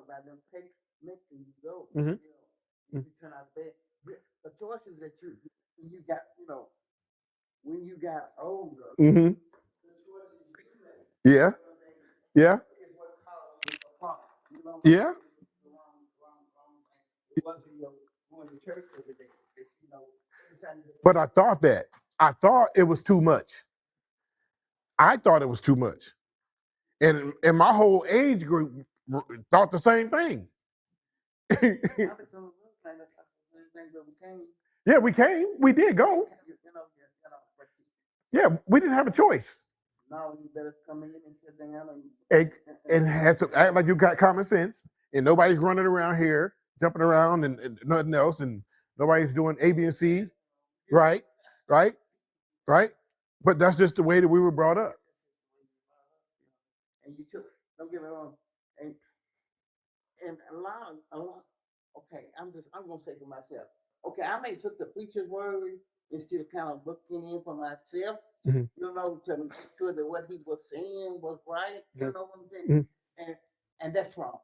C: By them making you go,
A: Mhm.
C: if you turn out bad, the choices that you got, when you got older,
A: Mm-hmm.
C: the choices you made,
A: Yeah. Yeah.
C: is what caused you apart.
A: Yeah.
C: It wasn't going to church every day.
A: But I thought it was too much. I thought it was too much. And my whole age group thought the same thing. Yeah, we came. We did go. Yeah, we didn't have a choice.
C: No, you better come in and sit down
A: And has to act like you got common sense, and nobody's running around here, jumping around and nothing else, and nobody's doing A, B, and C. Right, right, right. But that's just the way that we were brought up.
C: And you took, don't get me wrong, and a lot, okay, I'm gonna say for myself, okay, I may took the preacher's word instead of kind of looking in for myself,
A: Mm-hmm.
C: To make sure that what he was saying was right, you know what I'm saying?
A: Mm-hmm.
C: And that's wrong.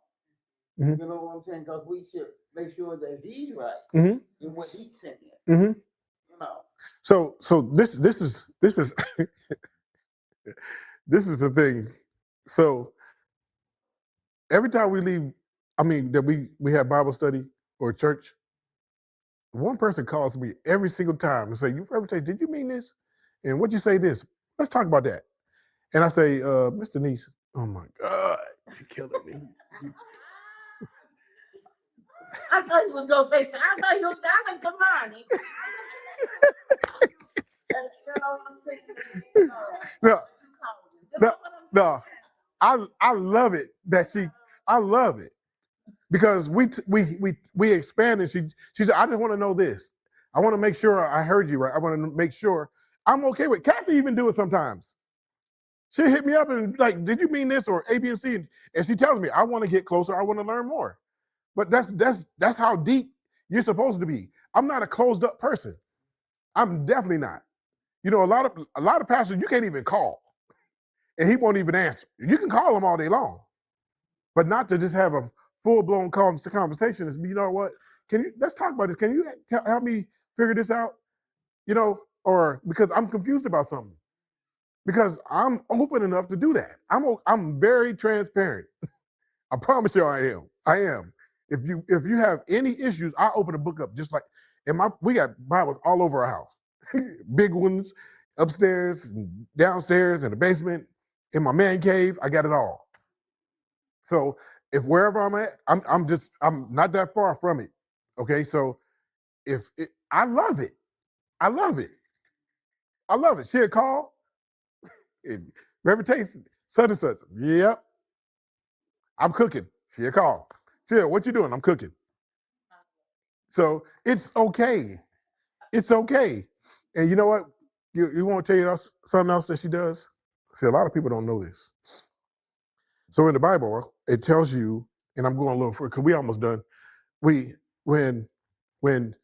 A: Mm-hmm.
C: You know what I'm saying? Because we should make sure that he's right
A: Mm-hmm.
C: in what he's saying.
A: Mm-hmm. So this is this is the thing. So every time we leave, that we have Bible study or church, one person calls me every single time and say, "You ever say, did you mean this? And what'd you say this? Let's talk about that." And I say, Mr. Niece, oh my God, you're killing me.
C: I thought you was gonna say. I thought you was. I like, come on.
A: No, I love it I love it because we expanded. She said, I just want to know this. I want to make sure I heard you right. I want to make sure I'm okay with. Kathy even do it sometimes. She hit me up and like, did you mean this or A, B, and C? And she tells me, I want to get closer. I want to learn more. But that's how deep you're supposed to be. I'm not a closed up person. I'm definitely not. A lot of pastors you can't even call, and he won't even answer. You can call him all day long, but not to just have a full blown conversation. Is, you know what? Let's talk about this? Can you help me figure this out? Or because I'm confused about something. Because I'm open enough to do that. I'm very transparent. I promise you, I am. I am. If you have any issues, I open the book up just like. We got Bibles all over our house, big ones, upstairs, and downstairs, in the basement, in my man cave. I got it all. So if wherever I'm at, I'm not that far from it. Okay, so I love it. I love it. I love it. She'll call. Reputation, such and such. Yep, I'm cooking. She'll call. She'll, what you doing? I'm cooking. So it's okay. It's okay. And you know what? You want to tell you something else that she does? See, a lot of people don't know this. So in the Bible, it tells you, and I'm going a little further because we almost done. When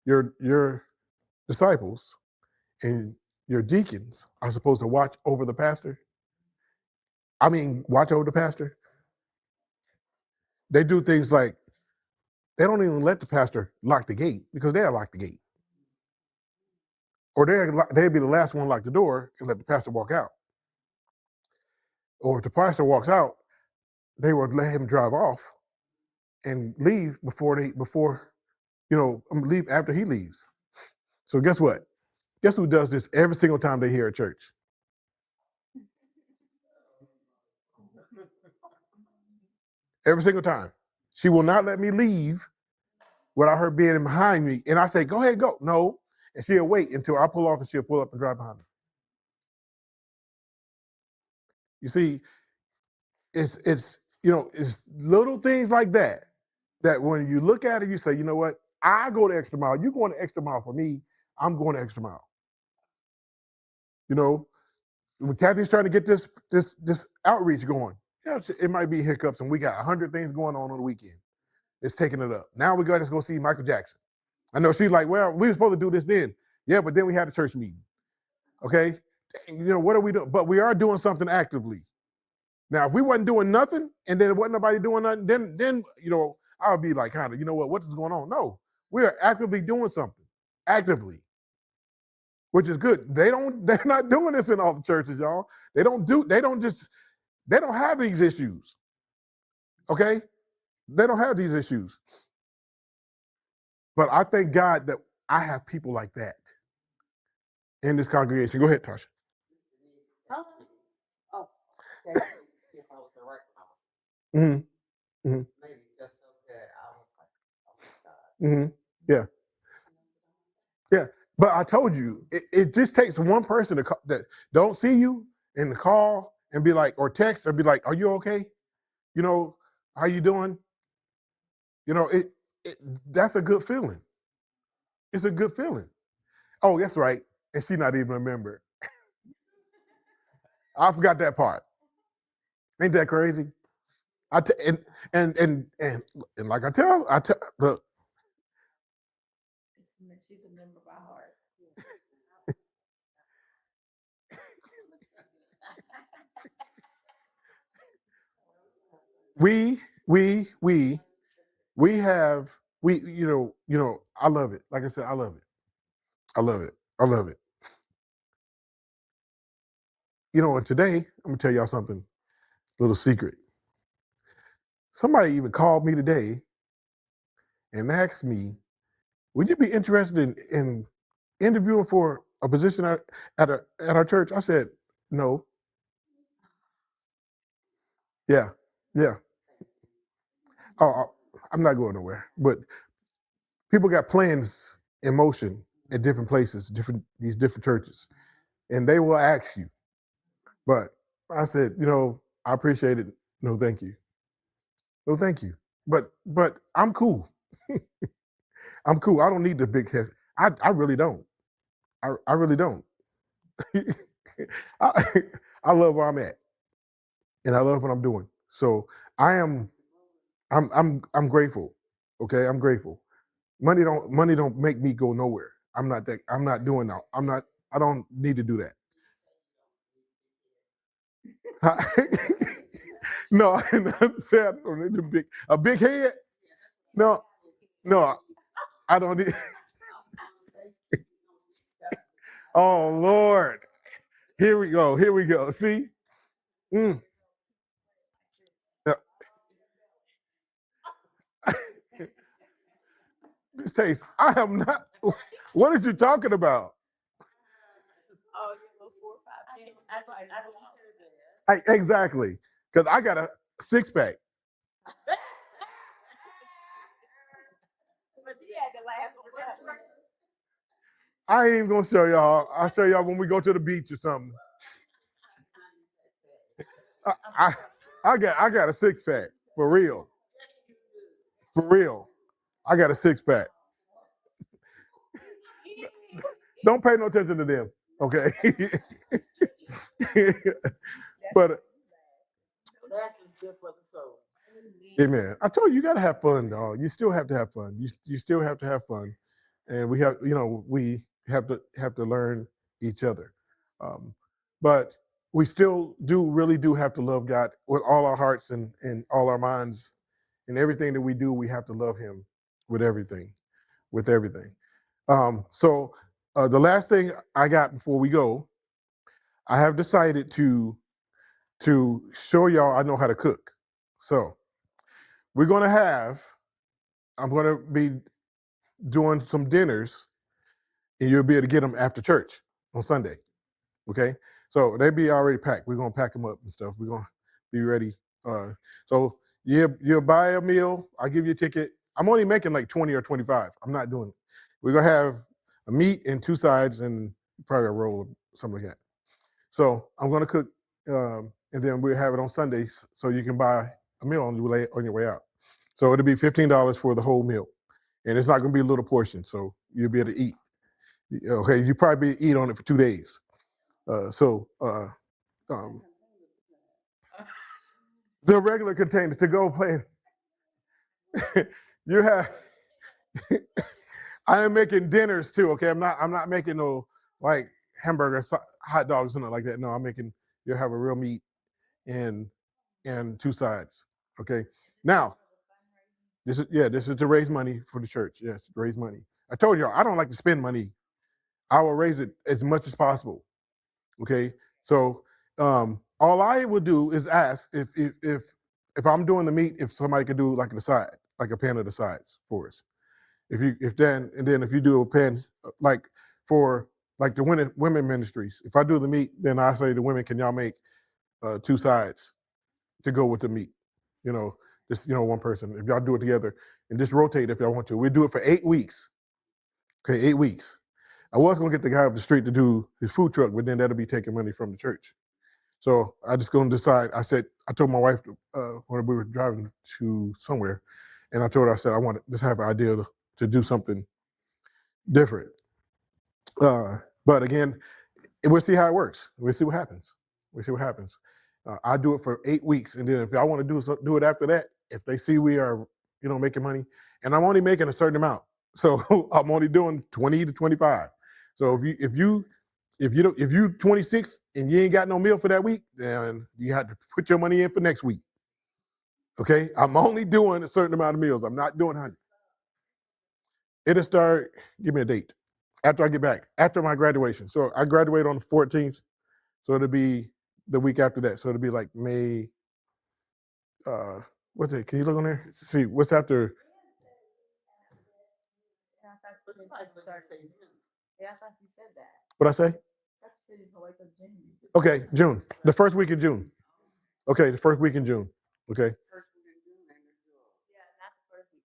A: your disciples and your deacons are supposed to watch over the pastor. Watch over the pastor. They do things like they don't even let the pastor lock the gate because they'll lock the gate. Or they'd be the last one to lock the door and let the pastor walk out. Or if the pastor walks out, they would let him drive off and leave leave after he leaves. So guess what? Guess who does this every single time they hear a church? Every single time. She will not let me leave without her being behind me. And I say, go ahead, go. No. And she'll wait until I pull off and she'll pull up and drive behind me. You see, it's it's little things like that when you look at it, you say, you know what? I go the extra mile. You going the extra mile for me. I'm going the extra mile. You know, when Kathy's trying to get this outreach going, yeah, it might be hiccups, and we got 100 things going on the weekend. It's taking it up. Now we got to go see Michael Jackson. I know she's like, well, we were supposed to do this then. Yeah, but then we had a church meeting. Okay, you know, what are we doing? But we are doing something actively. Now, if we wasn't doing nothing, and then wasn't nobody doing nothing, then you know, I would be like, kind of, you know what is going on? No, we are actively doing something, actively, which is good. They're not doing this in all the churches, y'all. They don't have these issues. Okay, they don't have these issues. But I thank God that I have people like that in this congregation. Go ahead, Tasha.
C: Oh, okay. If I was a right
A: Mm-hmm. Mm-hmm.
C: maybe just so good. I was like, oh my God.
A: Mm-hmm. Yeah. Yeah. But I told you, it just takes one person that don't see you and call and be like, or text and be like, are you okay? You know, how you doing? You know, that's a good feeling. It's a good feeling. Oh, that's right. And she not even remember. I forgot that part. Ain't that crazy? And like I tell, look.
B: She's a member by heart.
A: we have you know, I love it. Like I said, I love it. I love it. I love it. You know, and today I'm gonna tell y'all something, little secret. Somebody even called me today and asked me, would you be interested in interviewing for a position at our church? I said, no. Yeah. Yeah. Oh, I'm not going nowhere. But people got plans in motion at different places, these different churches, and they will ask you. But I said, you know, I appreciate it. No, thank you. No, thank you. But I'm cool. I'm cool. I don't need the big head. I really don't. I really don't. I, I love where I'm at, and I love what I'm doing. So I am. I'm grateful. Okay, I'm grateful. Money don't make me go nowhere. I'm not doing that. I don't need to do that. No, I didn't say I don't need a big head. No, no, I don't need. Oh Lord, here we go. Here we go. See, mm. Uh, Miss Taste, I am not. What are you talking about?
B: Oh, you little 4 or 5 pounds.
A: Exactly, because I got a 6-pack.
B: But you had to laugh on that one.
A: I ain't even gonna show y'all. I'll show y'all when we go to the beach or something. I I got a 6-pack for real. For real. I got a 6-pack. Don't pay no attention to them. Okay. But
C: That is good for the soul.
A: amen. I told you, you gotta have fun, dog. You still have to have fun. You still have to have fun. And we have, you know, we have to learn each other. But we still really do have to love God with all our hearts and all our minds, and everything that we do, we have to love him with everything. With everything. So the last thing I got before we go, I have decided to show y'all I know how to cook. So we're gonna have, I'm gonna be doing some dinners, and you'll be able to get them after church on Sunday. Okay, so they be already packed. We're gonna pack them up and stuff. We're gonna be ready. So you'll buy a meal. I'll give you a ticket. I'm only making like 20 or 25. I'm not doing it. We're gonna have a meat and 2 sides and probably a roll or something like that. So I'm gonna cook and then we'll have it on Sundays, so you can buy a meal on your way out. So it'll be $15 for the whole meal, and it's not going to be a little portion, so you'll be able to eat. Okay, you probably eat on it for 2 days. Um, the regular containers to go play. You have. I am making dinners too. Okay, I'm not making no like hamburgers, hot dogs, something like that. No, I'm making. You'll have a real meat and 2 sides. Okay. Now, this is to raise money for the church. Yes, to raise money. I told y'all I don't like to spend money. I will raise it as much as possible. Okay. So all I would do is ask if I'm doing the meat, if somebody could do like the side, like a pan of the sides for us. If you do a pan like for like the women ministries, if I do the meat, then I say to women, can y'all make 2 sides to go with the meat? You know, just one person. If y'all do it together and just rotate if y'all want to. We do it for 8 weeks. Okay, 8 weeks. I was gonna get the guy up the street to do his food truck, but then that'll be taking money from the church. So I just gonna decide. I told my wife when we were driving to somewhere, and I told her, I said I want to just have an idea to do something different. But again, we'll see how it works. We'll see what happens. I do it for 8 weeks, and then if I want to do it after that, if they see we are, making money, and I'm only making a certain amount, so I'm only doing 20 to 25. So if you 26 and you ain't got no meal for that week, then you have to put your money in for next week. Okay, I'm only doing a certain amount of meals. I'm not doing 100. It'll start. Give me a date after I get back after my graduation. So I graduate on the 14th. So it'll be the week after that. So it'll be like May. What's it? Can you look on there? See what's after?
B: Yeah, I thought you said that.
A: What I say?
B: I thought you said he's gonna wait till June.
A: Okay, June. The first week of June. Okay, the first week in June. Okay.
B: Yeah, not the first week.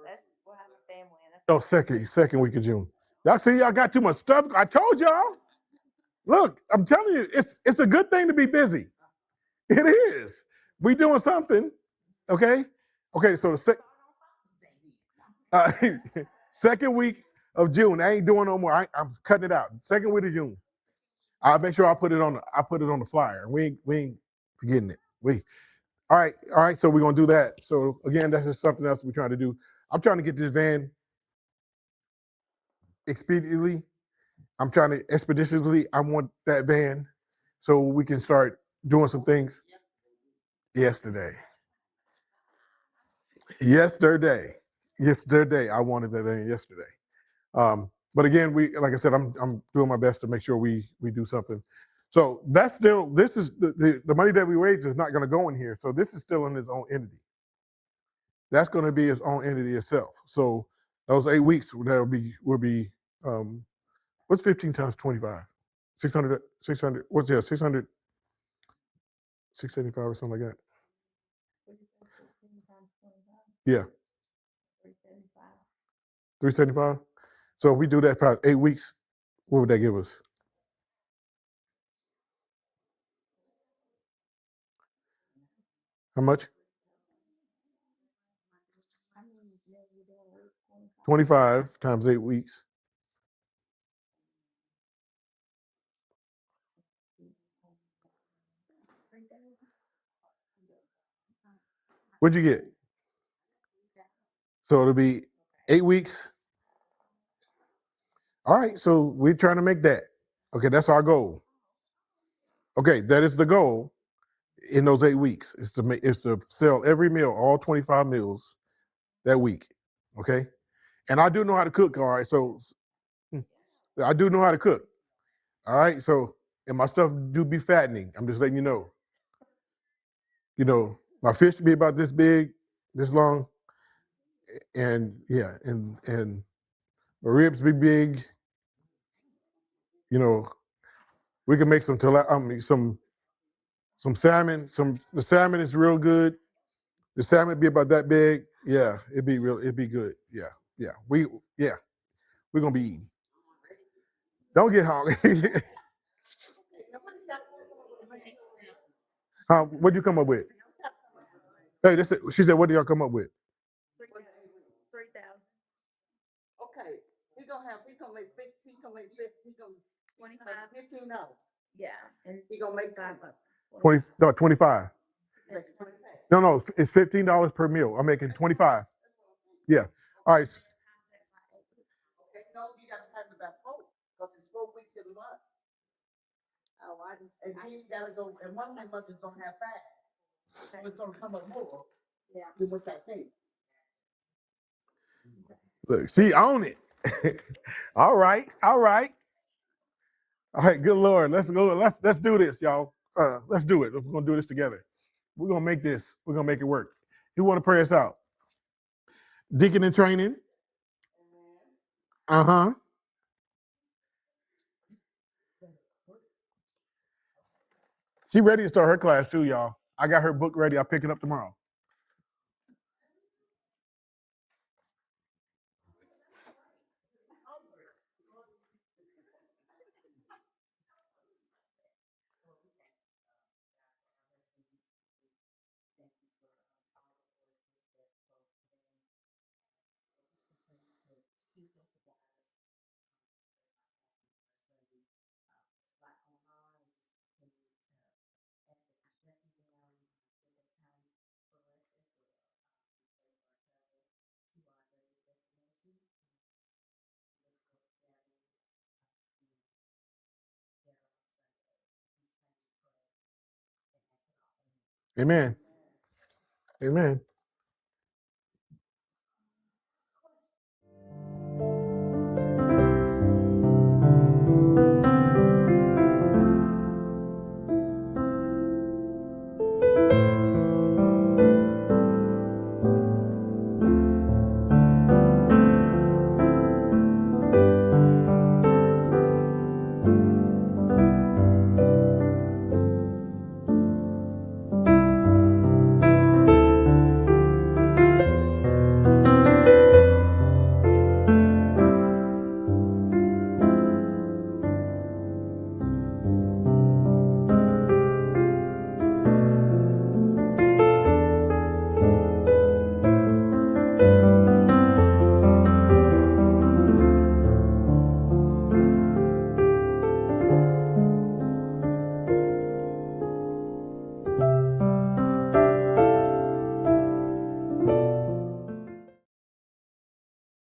B: That's what happened to family.
A: Oh, second week of June. Y'all see, y'all got too much stuff. I told y'all. Look, I'm telling you, it's a good thing to be busy. It is. We doing something. Okay. Okay. So uh, second week of June. I ain't doing no more. I'm cutting it out. Second week of June. I'll make sure I put it on the flyer. We ain't forgetting it. All right. So we're gonna do that. So again, that's just something else we're trying to do. I'm trying to get this van expediently. I'm trying to expeditiously. I want that van so we can start doing some things. Yesterday, I wanted that van yesterday. But again, like I said, I'm doing my best to make sure we do something. So that's still, this is the money that we raise is not going to go in here. So this is still in its own entity. That's going to be its own entity itself. So those 8 weeks will be what's 15 times 25? 600, what's 600, 675 or something like that. Yeah. 375. So if we do that for 8 weeks, what would that give us? How much? 25 times 8 weeks. What'd you get? So it'll be 8 weeks. All right, so we're trying to make that. Okay, that's our goal. Okay, that is the goal in those 8 weeks. Is to sell every meal, all 25 meals that week. Okay, and I do know how to cook. All right, so I do know how to cook. All right, so and my stuff do be fattening. I'm just letting you know. My fish be about this big, this long, and yeah, and my ribs be big. We can make some some salmon. The salmon is real good. The salmon be about that big. Yeah, it'd be good. Yeah. We're gonna be eating. Don't get hungry. What'd you come up with? Hey, she said, what do y'all come up with?
B: 3,000.
C: Okay, he gonna make $15.
B: Yeah, and
C: He gonna make
B: five
C: 20.
B: bucks.
A: 25.
C: That's 25.
A: No, it's $15 per meal. I'm making 25. Yeah. All right.
C: Okay, no, you gotta have it about 4, because it's 4 weeks in a month.
B: Oh, I just,
C: And then you gotta go, and one of them months is gonna have 5. So it's gonna come up more
B: yeah.
C: than what I think.
A: Look, she own it. All right. All right. All right. Good Lord. Let's go. Let's do this, y'all. Let's do it. We're gonna do this together. We're gonna make this. We're gonna make it work. Who want to pray us out? Deacon in training. Uh-huh. She ready to start her class too, y'all. I got her book ready. I'll pick it up tomorrow. Amen. Amen.